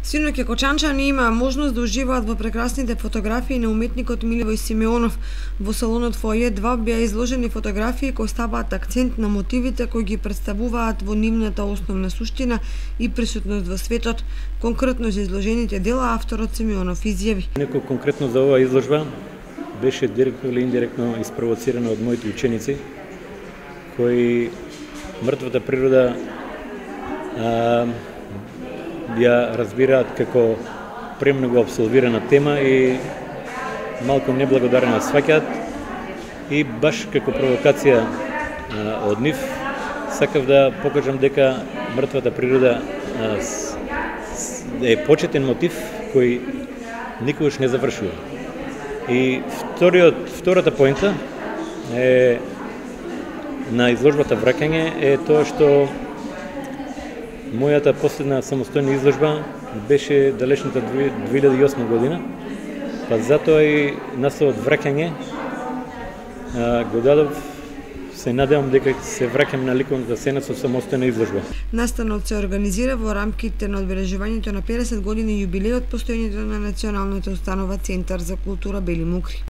Синоќа кочанчани имаа можност да уживаат во прекрасните фотографии на уметникот Миливој Симеонов. Во салонот Фоје 2 беа изложени фотографии кои ставаат акцент на мотивите кои ги представуваат во нивната основна суштина и присутност во светот. Конкретно за изложените дела авторот Симеонов изјави: Неко конкретно за оваа изложба беше директно или индиректно испровоцирано од моите ученици кои мртвата природа ја разбираат како премногу абсолвирана тема и малку неблагодарена сваќаат, и баш како провокација од нив сакав да покажам дека мртвата природа е почетен мотив кој никогаш не завршува. И втората поента е на изложбата Враќање е тоа што мојата последна самостојна изложба беше далечната 2008 година, па затоа и насловот Враќање го дадов. Се надевам дека се враќам на ликовната сцена со самостојна изложба. Настанот се организира во рамките на одбележувањето на 50 години јубилеј од постоењето на Националната установа Центар за култура Бели Мукри.